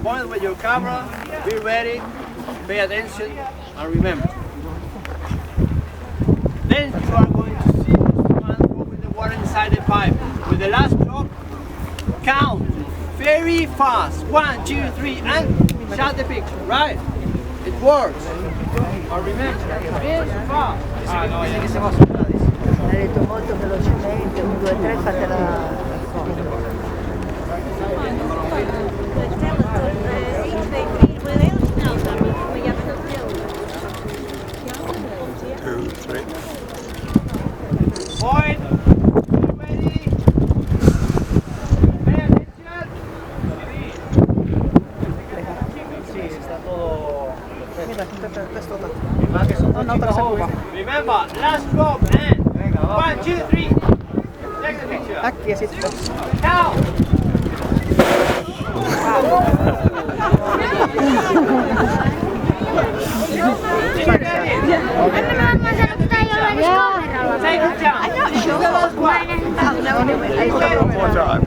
point with your camera, be ready, pay attention, and remember. Then you are going to see the man moving the water inside the pipe. With the last drop, count very fast. 1, 2, 3, and shut the picture, right? It works. But remember, very fast. Ah, no, dice che siamo assolutati. Hai detto molto velocemente, 1, 2, 3, fatela. Point. Ready. Pay attention. Sì, sta todo Mira, questo qua. ma che sono No, però qua. Remember, last drop and 1, 2, 3. Take the picture. Äkkiä sitten. Count. I'm not sure. One more time.